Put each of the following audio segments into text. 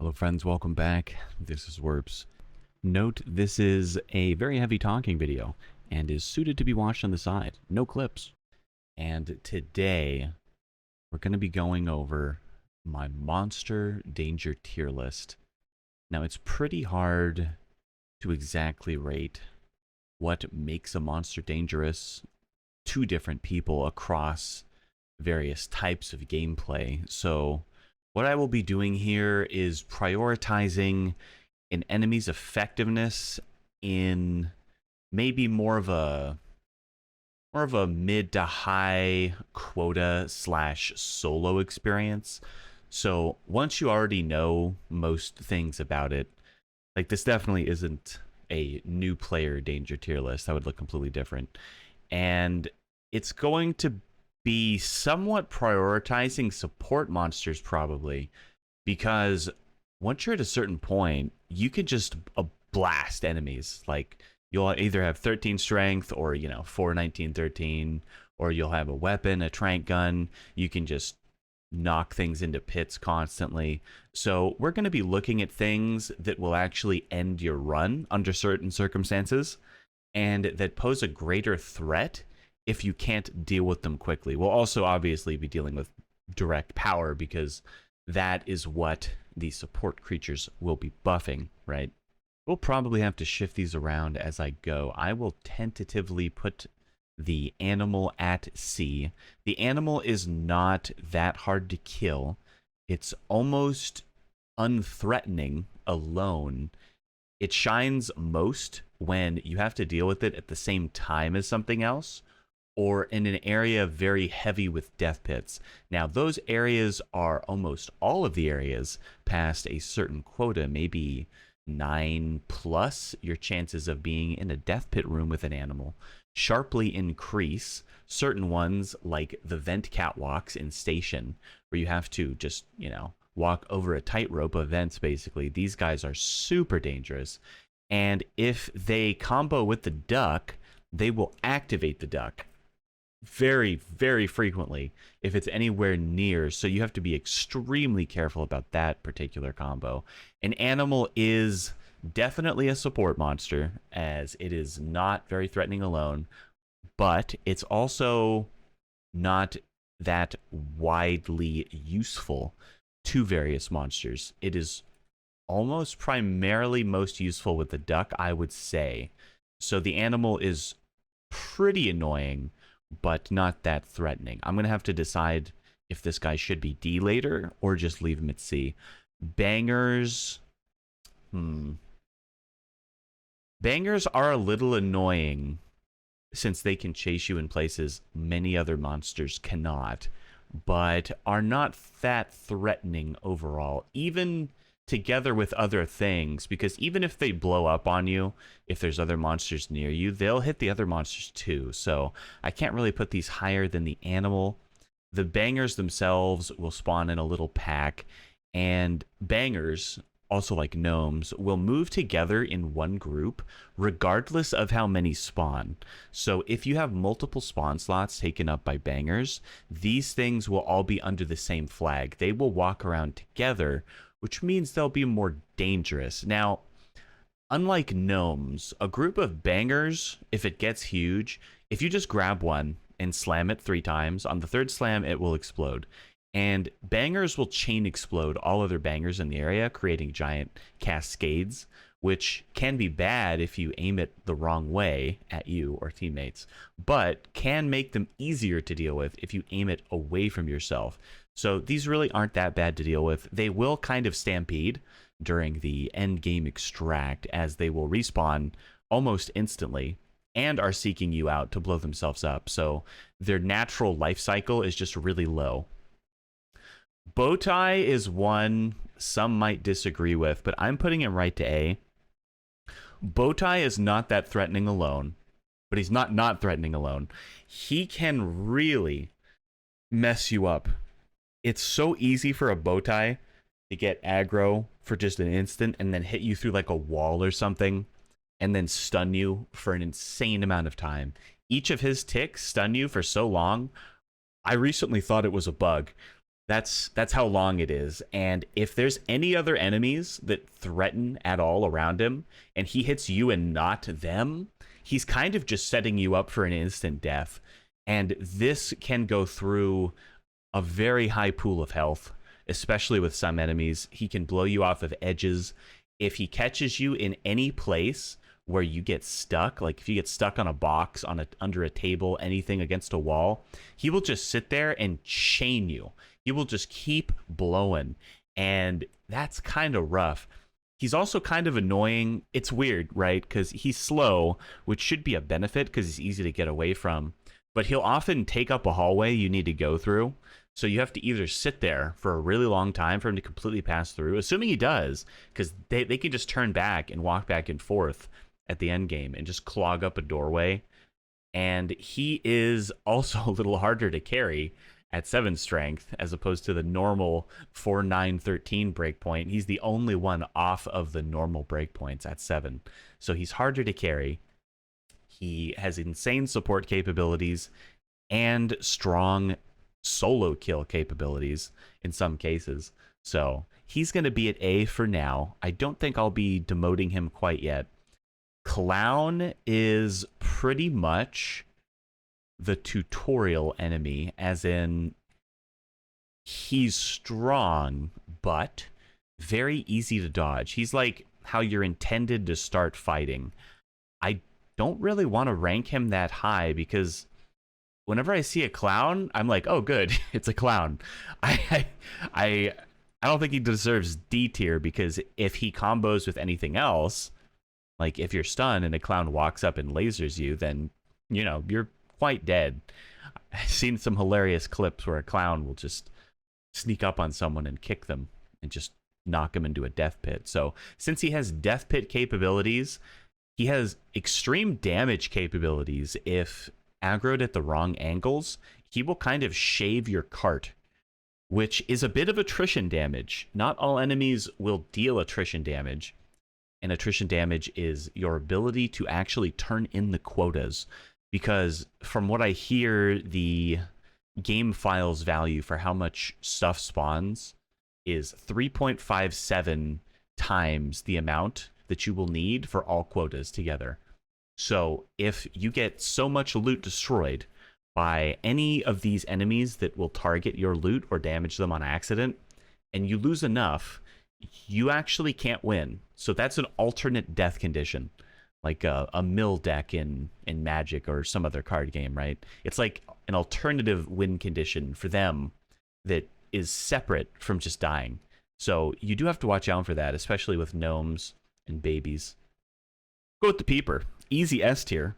Hello friends, welcome back. This is Wurps. Note this is a very heavy talking video and is suited to be watched on the side. No clips. And today we're going to be going over my monster danger tier list. Now it's pretty hard to exactly rate what makes a monster dangerous to different people across various types of gameplay. So what I will be doing here is prioritizing an enemy's effectiveness in maybe more of a mid to high quota / solo experience. So once you already know most things about it, like this definitely isn't a new player danger tier list. That would look completely different. And it's going to be somewhat prioritizing support monsters probably, because once you're at a certain point, you can just blast enemies. Like you'll either have 13 strength or 4, 19, 13, or you'll have a weapon, a trank gun. You can just knock things into pits constantly. So we're going to be looking at things that will actually end your run under certain circumstances and that pose a greater threat if you can't deal with them quickly. We'll also obviously be dealing with direct power because that is what the support creatures will be buffing, right? We'll probably have to shift these around as I go. I will tentatively put the animal at C. The animal is not that hard to kill. It's almost unthreatening alone. It shines most when you have to deal with it at the same time as something else, or in an area very heavy with death pits. Now, those areas are almost all of the areas past a certain quota, maybe 9+. Your chances of being in a death pit room with an animal sharply increase. Certain ones, like the vent catwalks in Station, where you have to just, walk over a tightrope of vents, basically. These guys are super dangerous. And if they combo with the duck, they will activate the duck very, very frequently if it's anywhere near. So you have to be extremely careful about that particular combo. An animal is definitely a support monster, as it is not very threatening alone, but it's also not that widely useful to various monsters. It is almost primarily most useful with the duck, I would say. So the animal is pretty annoying, but not that threatening. I'm going to have to decide if this guy should be D later or just leave him at C. Bangers. Bangers are a little annoying since they can chase you in places many other monsters cannot, but are not that threatening overall, even together with other things, because even if they blow up on you, if there's other monsters near you, they'll hit the other monsters too. So I can't really put these higher than the animal. The bangers themselves will spawn in a little pack, and bangers, also like gnomes, will move together in one group regardless of how many spawn. So if you have multiple spawn slots taken up by bangers, these things will all be under the same flag. They will walk around together, which means they'll be more dangerous. Now, unlike gnomes, a group of bangers, if it gets huge, if you just grab one and slam it 3 times, on the 3rd slam, it will explode. And bangers will chain explode all other bangers in the area, creating giant cascades, which can be bad if you aim it the wrong way at you or teammates, but can make them easier to deal with if you aim it away from yourself. So these really aren't that bad to deal with. They will kind of stampede during the end game extract, as they will respawn almost instantly and are seeking you out to blow themselves up. So their natural life cycle is just really low. Bowtie is one some might disagree with, but I'm putting him right to A. Bowtie is not that threatening alone, but he's not threatening alone. He can really mess you up. It's so easy for a Bowtie to get aggro for just an instant and then hit you through like a wall or something and then stun you for an insane amount of time. Each of his ticks stun you for so long. I recently thought it was a bug That's how long it is. And if there's any other enemies that threaten at all around him, and he hits you and not them, he's kind of just setting you up for an instant death. And this can go through a very high pool of health, especially with some enemies. He can blow you off of edges. If he catches you in any place where you get stuck, like if you get stuck on a box, under a table, anything against a wall, he will just sit there and chain you. He will just keep blowing, and that's kind of rough. He's also kind of annoying. It's weird, right? Because he's slow, which should be a benefit because he's easy to get away from. But he'll often take up a hallway you need to go through. So you have to either sit there for a really long time for him to completely pass through, assuming he does, because they can just turn back and walk back and forth at the end game and just clog up a doorway. And he is also a little harder to carry at 7 strength as opposed to the normal 4, 9, 13 breakpoint. He's the only one off of the normal breakpoints at 7. So he's harder to carry. He has insane support capabilities and strong solo kill capabilities in some cases. So he's going to be at A for now. I don't think I'll be demoting him quite yet. Clown is pretty much the tutorial enemy, as in he's strong but very easy to dodge. He's like how you're intended to start fighting. I don't really want to rank him that high because whenever I see a clown, I'm like, oh good, it's a clown. I don't think he deserves D tier, because if he combos with anything else, like if you're stunned and a clown walks up and lasers you, then you know you're quite dead. I've seen some hilarious clips where a clown will just sneak up on someone and kick them and just knock him into a death pit. So since he has death pit capabilities, he has extreme damage capabilities. If aggroed at the wrong angles, he will kind of shave your cart, which is a bit of attrition damage. Not all enemies will deal attrition damage, and attrition damage is your ability to actually turn in the quotas. Because from what I hear, the game files value for how much stuff spawns is 3.57 times the amount that you will need for all quotas together. So if you get so much loot destroyed by any of these enemies that will target your loot or damage them on accident, and you lose enough, you actually can't win. So that's an alternate death condition, like a mill deck in Magic or some other card game, right? It's like an alternative win condition for them that is separate from just dying. So you do have to watch out for that, especially with gnomes and babies. Go with the Peeper. Easy S tier.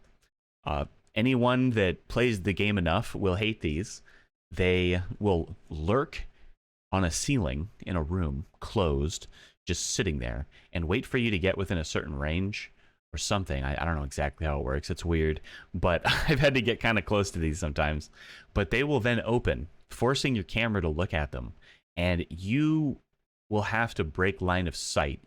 Anyone that plays the game enough will hate these. They will lurk on a ceiling in a room, closed, just sitting there, and wait for you to get within a certain range or something. I don't know exactly how it works. It's weird, but I've had to get kind of close to these sometimes. But they will then open, forcing your camera to look at them, and you will have to break line of sight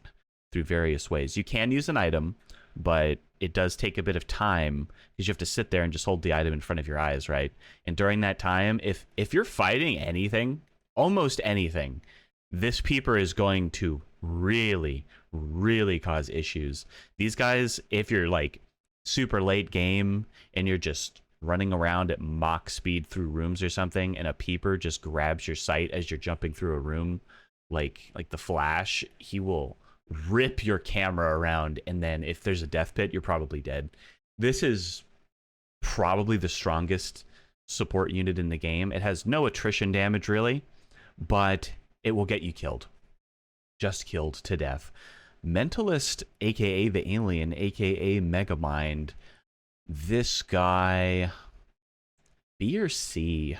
through various ways. You can use an item, but it does take a bit of time because you have to sit there and just hold the item in front of your eyes, right? And during that time, if you're fighting anything, almost anything, this Peeper is going to really cause issues. These guys, if you're like super late game and you're just running around at Mach speed through rooms or something, and a Peeper just grabs your sight as you're jumping through a room, like the Flash, he will rip your camera around, and then if there's a death pit, you're probably dead. This is probably the strongest support unit in the game. It has no attrition damage really, but it will get you killed. Just killed to death. Mentalist, aka the alien, aka Megamind. This guy, B or C?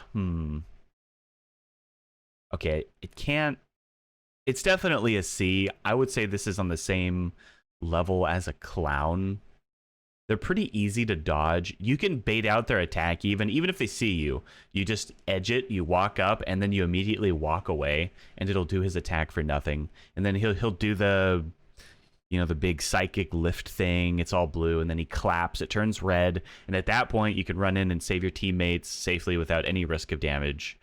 Okay, it's definitely a C. I would say this is on the same level as a clown. They're pretty easy to dodge. You can bait out their attack even if they see you. You just edge it, you walk up, and then you immediately walk away, and it'll do his attack for nothing. And then he'll do the big psychic lift thing. It's all blue, and then he claps, it turns red, and at that point you can run in and save your teammates safely without any risk of damage.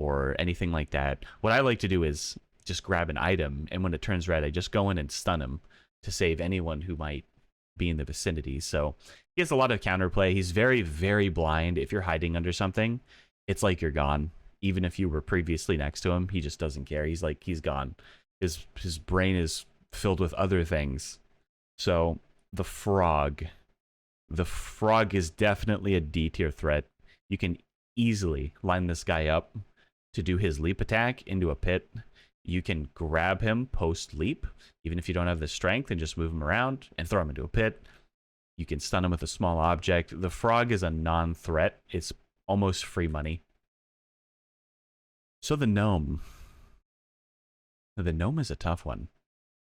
or anything like that. What I like to do is just grab an item, and when it turns red, I just go in and stun him to save anyone who might be in the vicinity. So he has a lot of counterplay. He's very, very blind. If you're hiding under something, it's like you're gone. Even if you were previously next to him, he just doesn't care. He's like, he's gone. His brain is filled with other things. So the frog is definitely a D tier threat. You can easily line this guy up to do his leap attack into a pit. You can grab him post leap, even if you don't have the strength, and just move him around and throw him into a pit. You can stun him with a small object. The frog is a non-threat. It's almost free money. So the gnome. The gnome is a tough one.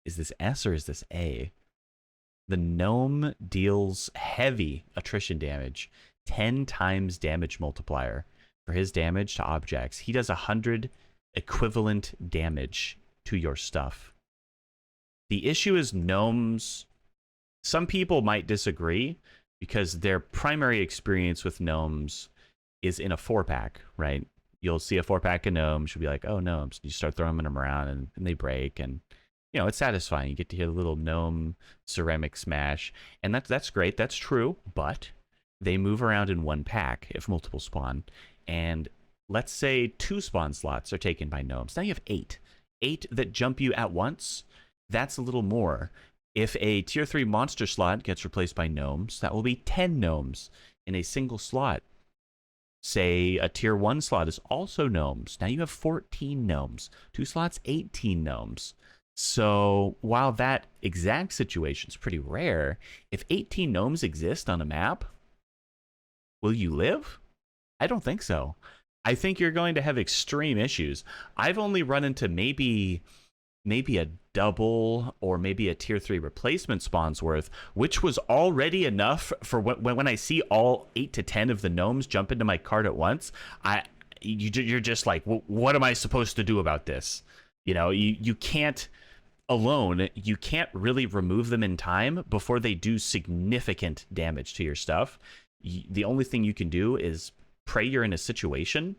Is this S or is this A? The gnome deals heavy attrition damage, 10 times damage multiplier for his damage to objects. He does 100 equivalent damage to your stuff. The issue is gnomes. Some people might disagree because their primary experience with gnomes is in a 4-pack, right? You'll see a 4-pack of gnomes. You'll be like, oh, gnomes. You start throwing them around and they break. And, you know, it's satisfying. You get to hear the little gnome ceramic smash. And that's great. That's true. But they move around in 1 pack if multiple spawn. And let's say 2 spawn slots are taken by gnomes. Now you have 8. 8 that jump you at once. That's a little more. If a tier 3 monster slot gets replaced by gnomes, that will be 10 gnomes in a single slot. Say a tier 1 slot is also gnomes. Now you have 14 gnomes. 2 slots, 18 gnomes. So while that exact situation is pretty rare, if 18 gnomes exist on a map, will you live? I don't think so. I think you're going to have extreme issues. I've only run into maybe a double or maybe a tier 3 replacement spawn's worth, which was already enough for when I see all 8 to 10 of the gnomes jump into my cart at once. You're just like, what am I supposed to do about this? You know, you can't alone. You can't really remove them in time before they do significant damage to your stuff. The only thing you can do is pray you're in a situation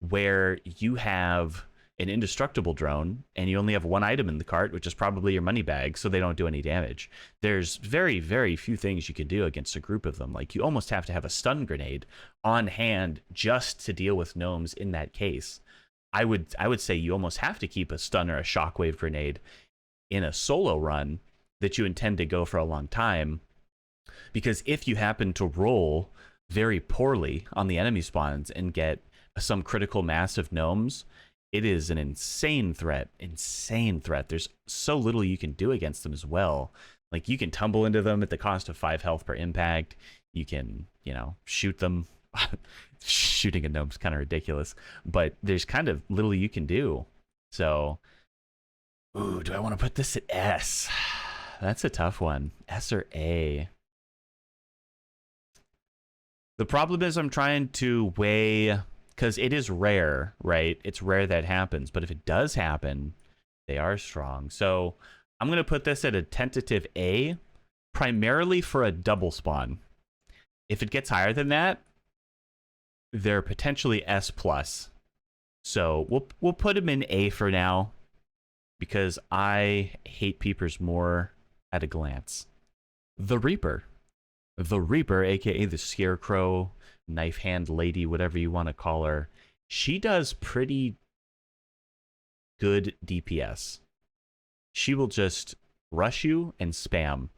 where you have an indestructible drone and you only have 1 item in the cart, which is probably your money bag, so they don't do any damage. There's very, very few things you can do against a group of them. Like, you almost have to have a stun grenade on hand just to deal with gnomes in that case. I would say you almost have to keep a stun or a shockwave grenade in a solo run that you intend to go for a long time, because if you happen to roll very poorly on the enemy spawns and get some critical mass of gnomes, it is an insane threat. There's so little you can do against them as well. Like, you can tumble into them at the cost of 5 health per impact. You can, you know, shoot them. Shooting a gnome's kind of ridiculous, but there's kind of little you can do. So, ooh, do I want to put this at S? That's a tough one. S or A? The problem is I'm trying to weigh, because it is rare, right? It's rare that happens, but if it does happen, they are strong. So I'm going to put this at a tentative A, primarily for a double spawn. If it gets higher than that, they're potentially S+. So we'll put them in A for now, because I hate Peepers more at a glance. The Reaper. The Reaper, aka the Scarecrow, knife hand lady, whatever you want to call her, she does pretty good DPS. She will just rush you and spam,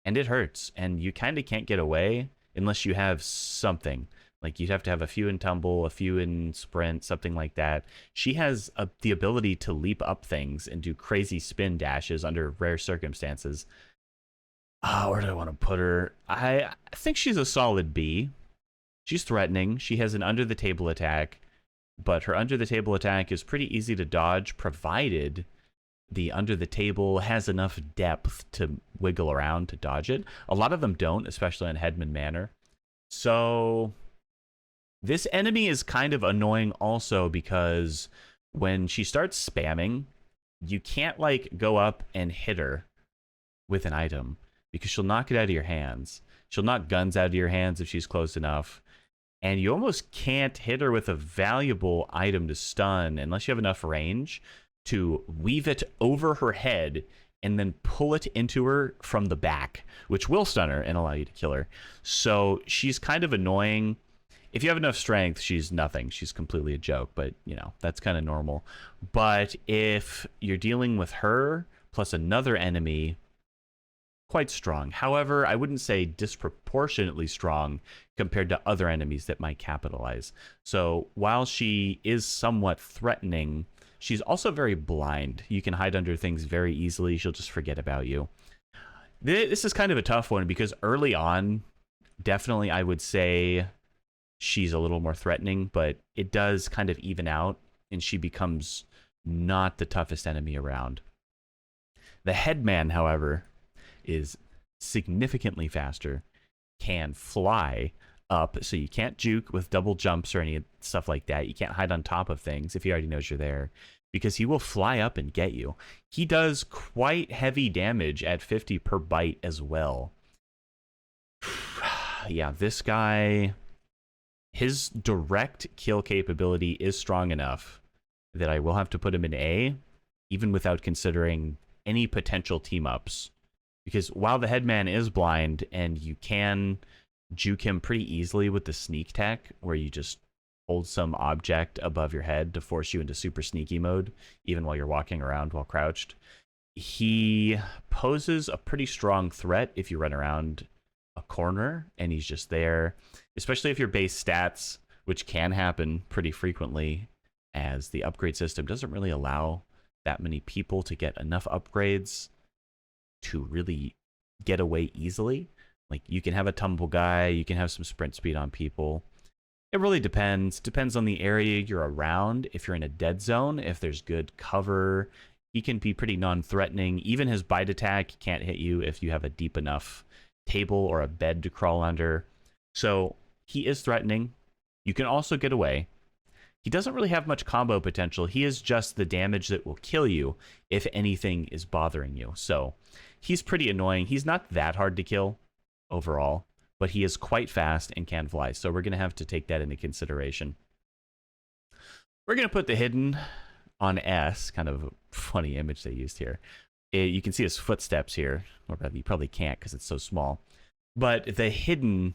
and it hurts, and you kind of can't get away unless you have something. Like, you'd have to have a few in tumble, a few in sprint, something like that. She has the ability to leap up things and do crazy spin dashes under rare circumstances. Where do I want to put her? I think she's a solid B. She's threatening. She has an under-the-table attack, but her under-the-table attack is pretty easy to dodge, provided the under-the-table has enough depth to wiggle around to dodge it. A lot of them don't, especially on Headman Manor. So this enemy is kind of annoying also because when she starts spamming, you can't, like, go up and hit her with an item, because she'll knock it out of your hands. She'll knock guns out of your hands if she's close enough. and you almost can't hit her with a valuable item to stun unless you have enough range to weave it over her head and then pull it into her from the back, which will stun her and allow you to kill her. So she's kind of annoying. If you have enough strength, she's nothing. She's completely a joke, but, you know, that's kind of normal. But if you're dealing with her plus another enemy, quite strong. However, I wouldn't say disproportionately strong compared to other enemies that might capitalize. So while she is somewhat threatening, she's also very blind. You can hide under things very easily. She'll just forget about you. This is kind of a tough one because early on, definitely I would say she's a little more threatening, but it does kind of even out and she becomes not the toughest enemy around. The Headman, however, is significantly faster, can fly up, so you can't juke with double jumps or any stuff like that. You can't hide on top of things if he already knows you're there, because he will fly up and get you. He does quite heavy damage at 50 per bite as well. Yeah, this guy, his direct kill capability is strong enough that I will have to put him in A, even without considering any potential team-ups. Because while the Headman is blind and you can juke him pretty easily with the sneak tech, where you just hold some object above your head to force you into super sneaky mode, even while you're walking around while crouched, he poses a pretty strong threat if you run around a corner and he's just there, especially if your base stats, which can happen pretty frequently, as the upgrade system doesn't really allow that many people to get enough upgrades to really get away easily. Like, you can have a tumble guy, you can have some sprint speed on people. It really depends on the area you're around. If you're in a dead zone, if there's good cover, he can be pretty non-threatening. Even his bite attack can't hit you if you have a deep enough table or a bed to crawl under. So he is threatening. You can also get away. He doesn't really have much combo potential. He is just the damage that will kill you if anything is bothering you. So he's pretty annoying. He's not that hard to kill overall, but he is quite fast and can fly. So we're going to have to take that into consideration. We're going to put the Hidden on S. Kind of a funny image they used here. You can see his footsteps here. Or you probably can't because it's so small. But the Hidden,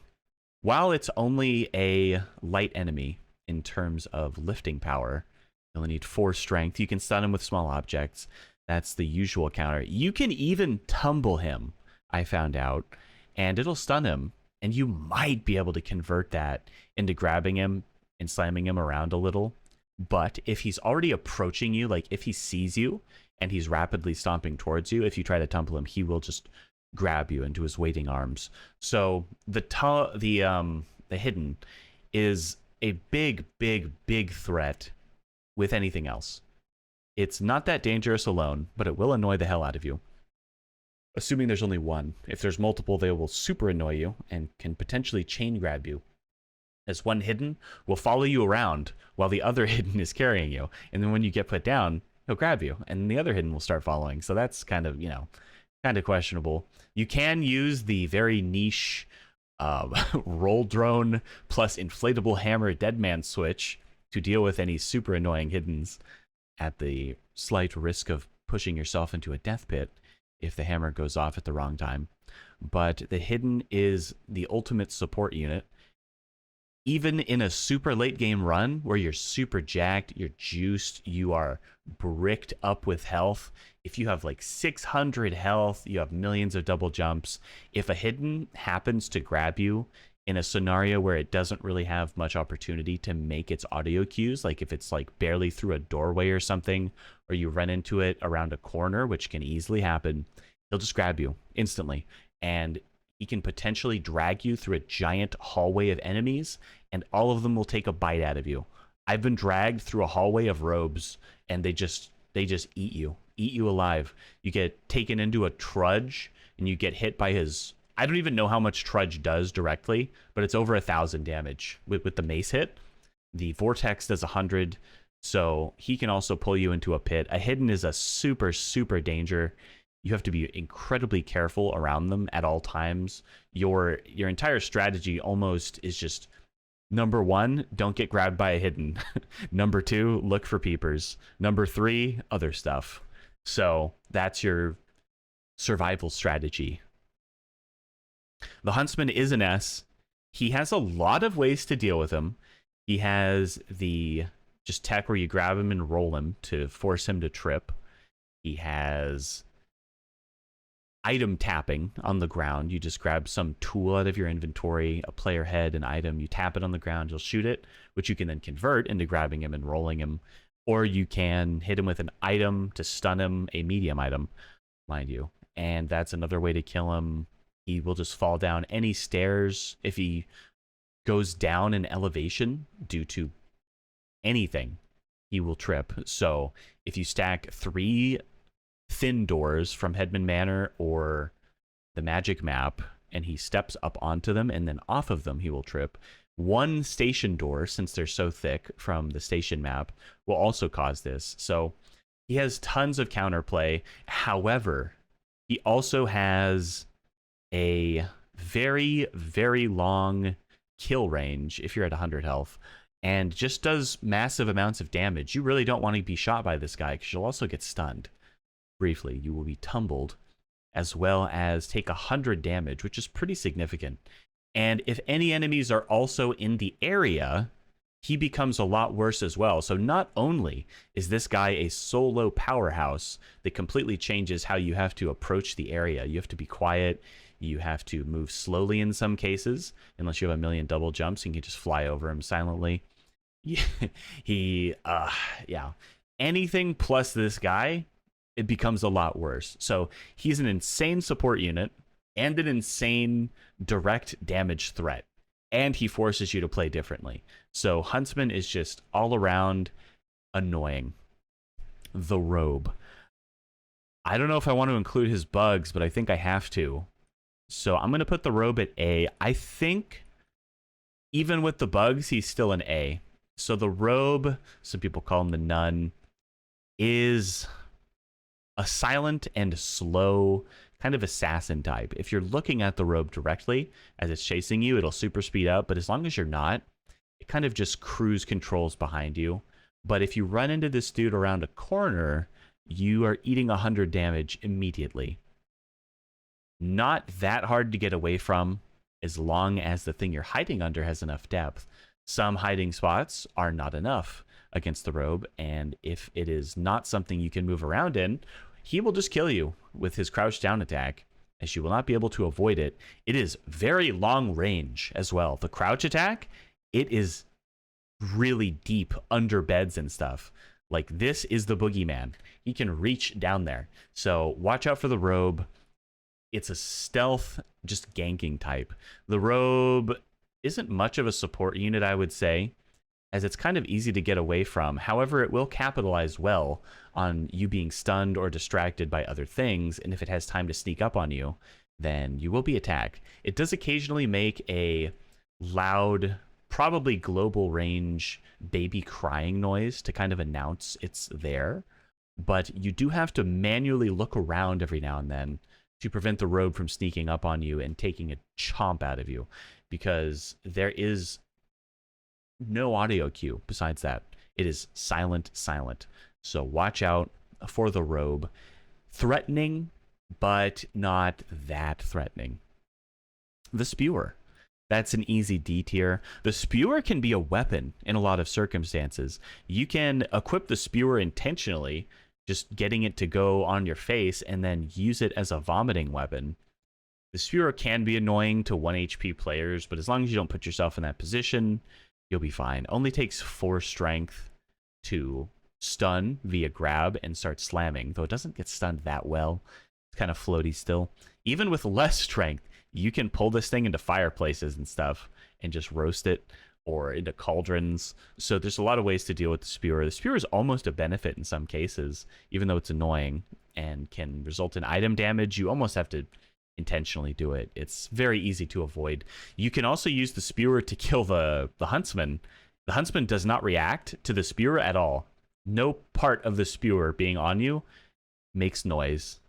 while it's only a light enemy in terms of lifting power, you'll need 4 strength. You can stun him with small objects. That's the usual counter. You can even tumble him, I found out, and it'll stun him. And you might be able to convert that into grabbing him and slamming him around a little. But if he's already approaching you, like if he sees you and he's rapidly stomping towards you, if you try to tumble him, he will just grab you into his waiting arms. So the Hidden is a big threat with anything else. It's not that dangerous alone, but it will annoy the hell out of you. Assuming there's only one. If there's multiple, they will super annoy you and can potentially chain grab you. As one Hidden will follow you around while the other Hidden is carrying you. And then when you get put down, he'll grab you. And the other Hidden will start following. So that's kind of, kind of questionable. You can use the very niche roll drone plus inflatable hammer deadman switch to deal with any super annoying Hiddens at the slight risk of pushing yourself into a death pit if the hammer goes off at the wrong time. But the Hidden is the ultimate support unit. Even in a super late game run where you're super jacked, you're juiced, you are bricked up with health. If you have like 600 health, you have millions of double jumps. If a Hidden happens to grab you in a scenario where it doesn't really have much opportunity to make its audio cues, like if it's like barely through a doorway or something, or you run into it around a corner, which can easily happen, he'll just grab you instantly. And he can potentially drag you through a giant hallway of enemies, and all of them will take a bite out of you. I've been dragged through a hallway of robes, and they just eat you alive. You get taken into a Trudge, and you get hit by his... I don't even know how much Trudge does directly, but it's over 1,000 damage with the mace hit. The Vortex does 100, so he can also pull you into a pit. A Hidden is a super danger. You have to be incredibly careful around them at all times. Your entire strategy almost is just Number 1, don't get grabbed by a hidden. Number 2, look for peepers. Number 3, other stuff. So that's your survival strategy. The Huntsman is an S. He has a lot of ways to deal with him. He has the just tech where you grab him and roll him to force him to trip. He has item tapping on the ground. You just grab some tool out of your inventory, a player head, an item, you tap it on the ground, you'll shoot it, which you can then convert into grabbing him and rolling him. Or you can hit him with an item to stun him, a medium item, mind you. And that's another way to kill him. He will just fall down any stairs. If he goes down in elevation due to anything, he will trip. So if you stack 3 thin doors from Headman Manor or the magic map, and he steps up onto them and then off of them he will trip. 1 station door, since they're so thick from the station map, will also cause this. So he has tons of counterplay. However, he also has a very, very long kill range if you're at 100 health, and just does massive amounts of damage. You really don't want to be shot by this guy because you'll also get stunned. Briefly, you will be tumbled, as well as take 100 damage, which is pretty significant. And if any enemies are also in the area, he becomes a lot worse as well. So not only is this guy a solo powerhouse that completely changes how you have to approach the area. You have to be quiet. You have to move slowly in some cases, unless you have a million double jumps and you can just fly over him silently. Yeah. Anything plus this guy, it becomes a lot worse. So he's an insane support unit and an insane direct damage threat. And he forces you to play differently. So Huntsman is just all around annoying. The Robe. I don't know if I want to include his bugs, but I think I have to. So I'm going to put the Robe at A. I think even with the bugs, he's still an A. So the Robe, some people call him the Nun, is a silent and slow kind of assassin type. If you're looking at the Robe directly as it's chasing you, it'll super speed up. But as long as you're not, it kind of just cruise controls behind you. But if you run into this dude around a corner, you are eating 100 damage immediately. Not that hard to get away from as long as the thing you're hiding under has enough depth. Some hiding spots are not enough against the Robe, and if it is not something you can move around in, he will just kill you with his crouch down attack, as you will not be able to avoid it. It is very long range as well. The crouch attack, it is really deep under beds and stuff. Like, this is the boogeyman. He can reach down there. So watch out for the Robe. It's a stealth, just ganking type. The Robe isn't much of a support unit, I would say, as it's kind of easy to get away from. However, it will capitalize well on you being stunned or distracted by other things, and if it has time to sneak up on you, then you will be attacked. It does occasionally make a loud, probably global range baby crying noise to kind of announce it's there, but you do have to manually look around every now and then to prevent the Robe from sneaking up on you and taking a chomp out of you, because there is no audio cue besides that. It is silent. So watch out for the Robe. Threatening, but not that threatening. The Spewer. That's an easy D tier. The Spewer can be a weapon in a lot of circumstances. You can equip the Spewer intentionally, just getting it to go on your face, and then use it as a vomiting weapon. The Spewer can be annoying to 1 HP players, but as long as you don't put yourself in that position, you'll be fine. Only takes 4 strength to stun via grab and start slamming, though it doesn't get stunned that well. It's kind of floaty still. Even with less strength, you can pull this thing into fireplaces and stuff and just roast it, or into cauldrons. So there's a lot of ways to deal with the Spewer. The Spewer is almost a benefit in some cases, even though it's annoying and can result in item damage. You almost have to intentionally do it. It's very easy to avoid. You can also use the Spewer to kill the Huntsman. The Huntsman does not react to the Spewer at all. No part of the Spewer being on you makes noise.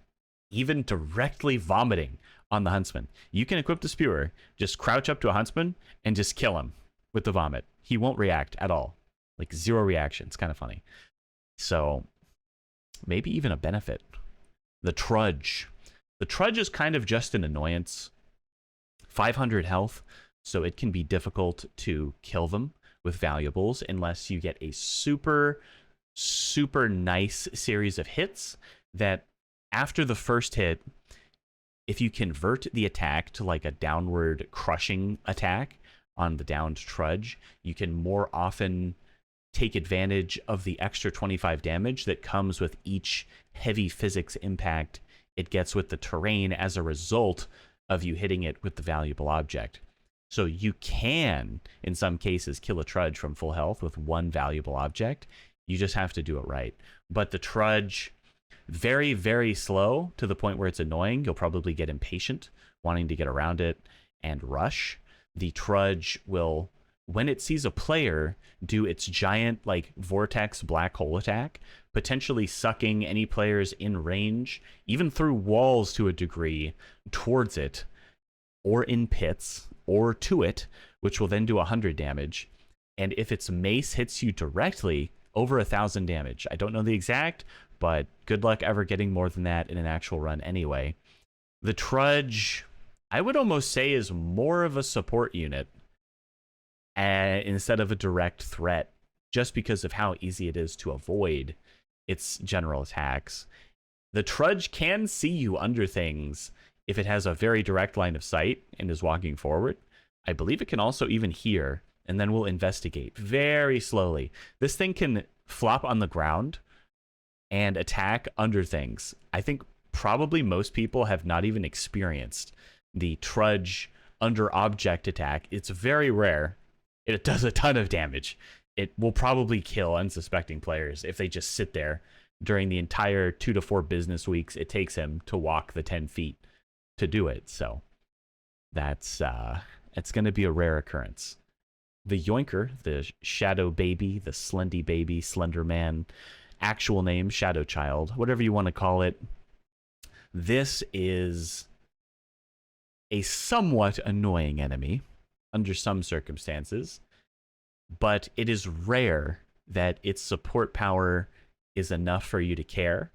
Even directly vomiting on the Huntsman. You can equip the Spewer, just crouch up to a Huntsman and just kill him. with the vomit. He won't react at all. Like, zero reaction. It's kind of funny. So maybe even a benefit. The Trudge. The Trudge is kind of just an annoyance. 500 health, so it can be difficult to kill them with valuables unless you get a super, super nice series of hits that after the first hit, if you convert the attack to like a downward crushing attack on the downed Trudge, you can more often take advantage of the extra 25 damage that comes with each heavy physics impact it gets with the terrain as a result of you hitting it with the valuable object. So you can, in some cases, kill a Trudge from full health with one valuable object. You just have to do it right. But the Trudge, very, very slow to the point where it's annoying. You'll probably get impatient, wanting to get around it and rush. The Trudge will, when it sees a player, do its giant like vortex black hole attack, potentially sucking any players in range, even through walls to a degree, towards it, or in pits, or to it, which will then do 100 damage. And if its mace hits you directly, over 1,000 damage. I don't know the exact, but good luck ever getting more than that in an actual run anyway. The Trudge, I would almost say, is more of a support unit instead of a direct threat, just because of how easy it is to avoid its general attacks. The Trudge can see you under things if it has a very direct line of sight and is walking forward. I believe it can also even hear, and then will investigate very slowly. This thing can flop on the ground and attack under things. I think probably most people have not even experienced the Trudge under object attack. It's very rare. It does a ton of damage. It will probably kill unsuspecting players if they just sit there during the entire 2 to 4 business weeks it takes him to walk the 10 feet to do it. So that's it's going to be a rare occurrence. The Yoinker, the Shadow Baby, the Slendy Baby, Slender Man, actual name Shadow Child, whatever you want to call it. This is a somewhat annoying enemy under some circumstances, but it is rare that its support power is enough for you to care.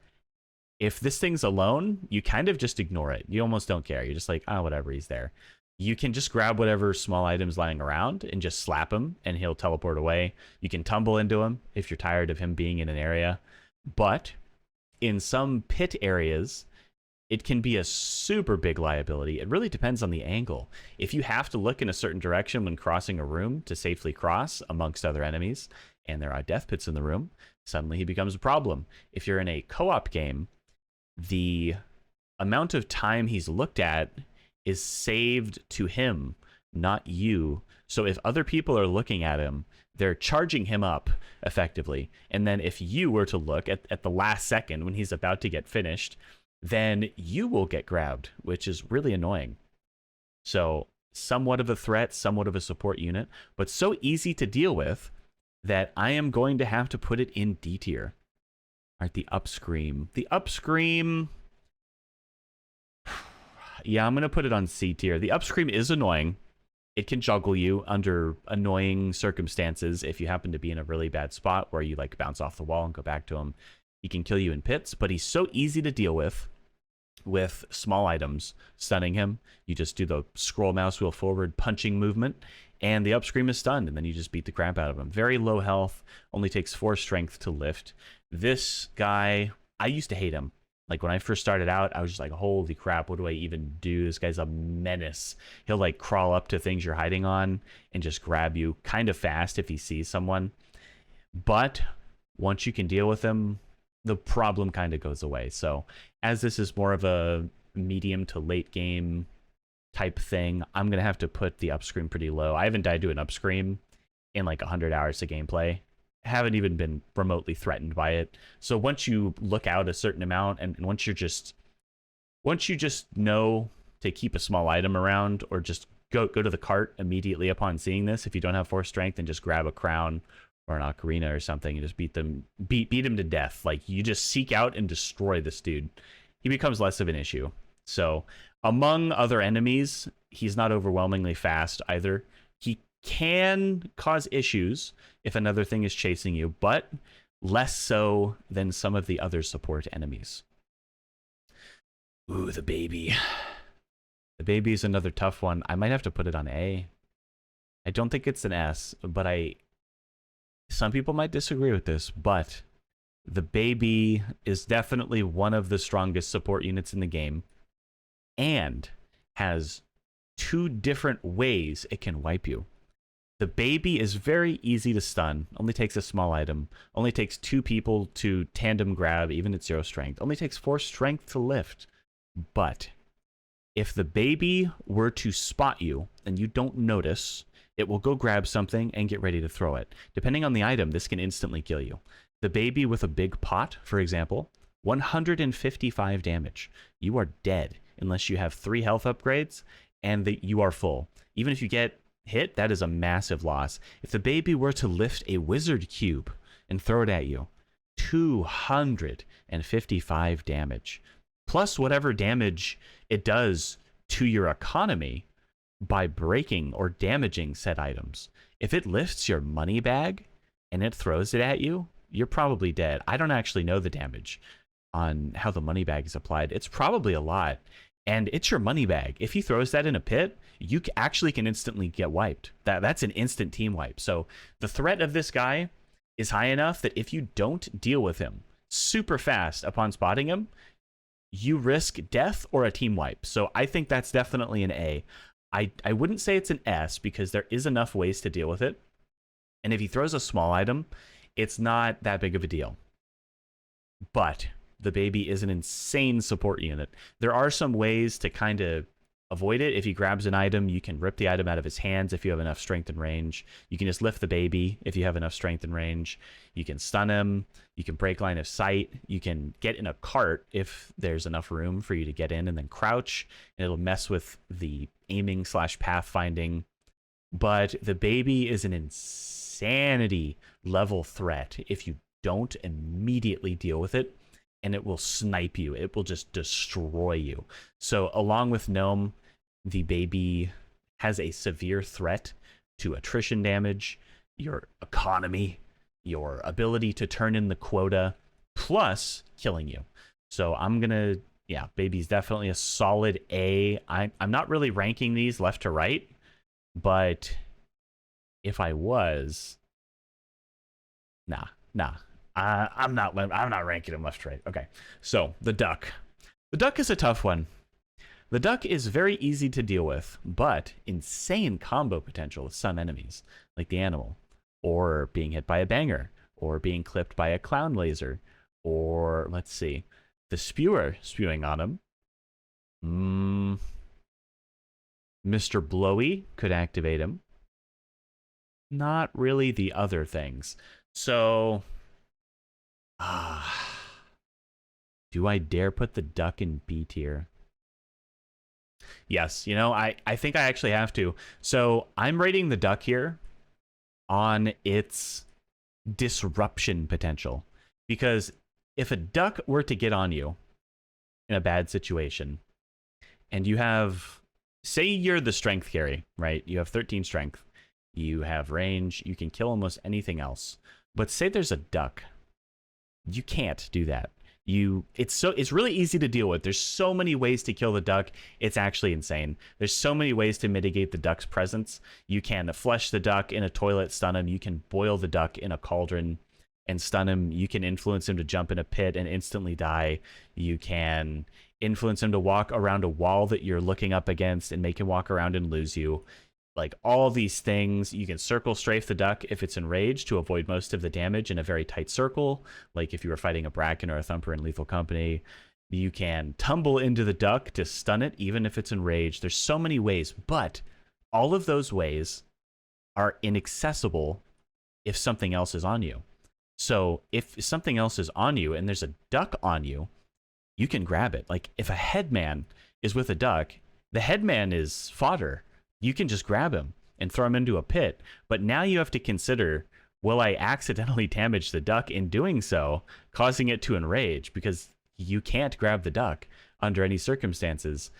If this thing's alone, you kind of just ignore it. You almost don't care. You're just like, oh, whatever, he's there. You can just grab whatever small items lying around and just slap him, and he'll teleport away. You can tumble into him if you're tired of him being in an area. But in some pit areas, it can be a super big liability. It really depends on the angle. If you have to look in a certain direction when crossing a room to safely cross amongst other enemies, and there are death pits in the room, suddenly he becomes a problem. If you're in a co-op game, the amount of time he's looked at is saved to him, not you. So if other people are looking at him, they're charging him up effectively. And then if you were to look at the last second when he's about to get finished, then you will get grabbed, which is really annoying. So somewhat of a threat, somewhat of a support unit, but so easy to deal with that I am going to have to put it in D tier. All right, the Upscream. The Upscream, yeah, I'm going to put it on C tier. The Upscream is annoying. It can juggle you under annoying circumstances. If you happen to be in a really bad spot where you like bounce off the wall and go back to him, he can kill you in pits, but he's so easy to deal with small items stunning him. You just do the scroll mouse wheel forward punching movement, and the Upscream is stunned, and then you just beat the crap out of him. Very low health, only takes 4 strength to lift. This guy, I used to hate him. Like when I first started out, I was just like, holy crap, what do I even do? This guy's a menace. He'll like crawl up to things you're hiding on and just grab you kind of fast if he sees someone. But once you can deal with him, the problem kind of goes away. So as this is more of a medium to late game type thing, I'm going to have to put the Upscream pretty low. I haven't died to an Upscream in like 100 hours of gameplay. Haven't even been remotely threatened by it. So once you look out a certain amount, and once you just know to keep a small item around, or just go to the cart immediately upon seeing this, if you don't have 4 strength, and just grab a crown or an ocarina or something and just beat him to death. Like, you just seek out and destroy this dude. He becomes less of an issue. So among other enemies, he's not overwhelmingly fast either. He can cause issues if another thing is chasing you, but less so than some of the other support enemies. Ooh, the baby. The baby is another tough one. I might have to put it on A. I don't think it's an S, but some people might disagree with this, but the baby is definitely one of the strongest support units in the game and has 2 different ways it can wipe you. The baby is very easy to stun, only takes a small item, only takes 2 people to tandem grab, even at 0 strength, only takes 4 strength to lift. But if the baby were to spot you and you don't notice, it will go grab something and get ready to throw it. Depending on the item, this can instantly kill you. The baby with a big pot, for example, 155 damage. You are dead unless you have 3 health upgrades and you are full. Even if you get hit, that is a massive loss. If the baby were to lift a wizard cube and throw it at you, 255 damage. Plus whatever damage it does to your economy by breaking or damaging said items. If it lifts your money bag and it throws it at you, you're probably dead. I don't actually know the damage on how the money bag is applied. It's probably a lot. And it's your money bag. If he throws that in a pit, you actually can instantly get wiped. That's an instant team wipe. So the threat of this guy is high enough that if you don't deal with him super fast upon spotting him, you risk death or a team wipe. So I think that's definitely an A. I wouldn't say it's an S because there is enough ways to deal with it. And if he throws a small item, it's not that big of a deal. But the baby is an insane support unit. There are some ways to kind of avoid it. If he grabs an item, you can rip the item out of his hands if you have enough strength and range. You can just lift the baby if you have enough strength and range. You can stun him. You can break line of sight. You can get in a cart if there's enough room for you to get in and then crouch. And it'll mess with the aiming / pathfinding. But the baby is an insanity level threat if you don't immediately deal with it. And it will snipe you. It will just destroy you. So along with Gnome, the baby has a severe threat to attrition damage, your economy, your ability to turn in the quota, plus killing you. So I'm going to, yeah, baby's definitely a solid A. I'm not really ranking these left to right, but if I was, nah. I'm not ranking them left to right. Okay, so the duck. The duck is a tough one. The duck is very easy to deal with, but insane combo potential with some enemies, like the animal, or being hit by a banger, or being clipped by a clown laser, or let's see, the Spewer spewing on him. Mr. Blowy could activate him. Not really the other things. So do I dare put the duck in B tier? Yes, I think I actually have to. So I'm rating the duck here on its disruption potential. Because if a duck were to get on you in a bad situation, and you have, say you're the strength carry, right? You have 13 strength, you have range, you can kill almost anything else. But say there's a duck. You can't do that. It's really easy to deal with. There's so many ways to kill the duck. It's actually insane. There's so many ways to mitigate the duck's presence. You can flush the duck in a toilet, stun him. You can boil the duck in a cauldron and stun him. You can influence him to jump in a pit and instantly die. You can influence him to walk around a wall that you're looking up against and make him walk around and lose you. Like all these things, you can circle strafe the duck if it's enraged to avoid most of the damage in a very tight circle. Like if you were fighting a Bracken or a Thumper in Lethal Company, you can tumble into the duck to stun it even if it's enraged. There's so many ways, but all of those ways are inaccessible if something else is on you. So if something else is on you and there's a duck on you, you can grab it. Like if a Headman is with a duck, the Headman is fodder. You can just grab him and throw him into a pit. But now you have to consider, will I accidentally damage the duck in doing so, causing it to enrage? Because you can't grab the duck under any circumstances,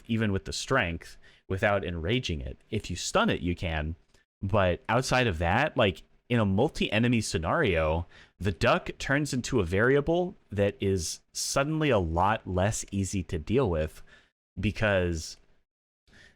even with the strength, without enraging it. If you stun it, you can, But outside of that, like in a multi-enemy scenario, the duck turns into a variable that is suddenly a lot less easy to deal with because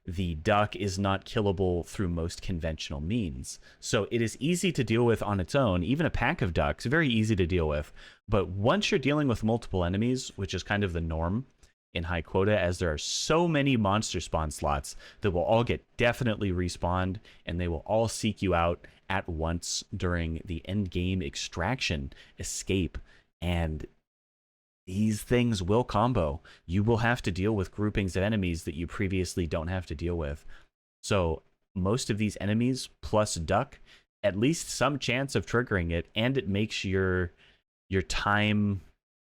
the duck is not killable through most conventional means. So it is easy to deal with on its own. Even a pack of ducks, very easy to deal with. But once you're dealing with multiple enemies, which is kind of the norm in high quota, as there are so many monster spawn slots that will all get definitely respawned, and they will all seek you out at once during the end game extraction escape. And these things will combo. You will have to deal with groupings of enemies that you previously don't have to deal with. So most of these enemies plus duck, at least some chance of triggering it, and it makes your time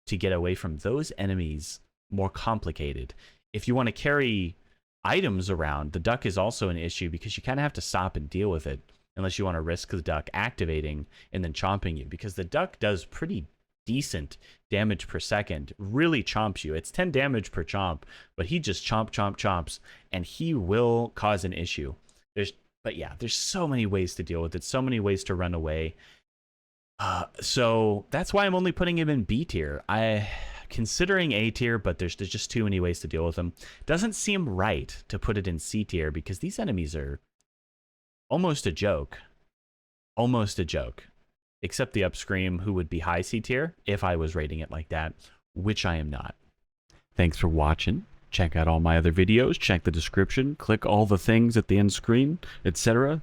to get away from those enemies more complicated. If you want to carry items around, the duck is also an issue because you kind of have to stop and deal with it unless you want to risk the duck activating and then chomping you, because the duck does pretty decent damage per second, really chomps you. It's 10 damage per chomp, but he just chomps, and he will cause an issue. But yeah, there's so many ways to deal with it, so many ways to run away. So that's why I'm only putting him in B tier. Considering A tier, but there's just too many ways to deal with him. Doesn't seem right to put it in C tier because these enemies are almost a joke. Almost a joke. Except the Upscream, who would be high C tier if I was rating it like that, which I am not. Thanks for watching. Check out all my other videos, check the description, click all the things at the end screen, etc.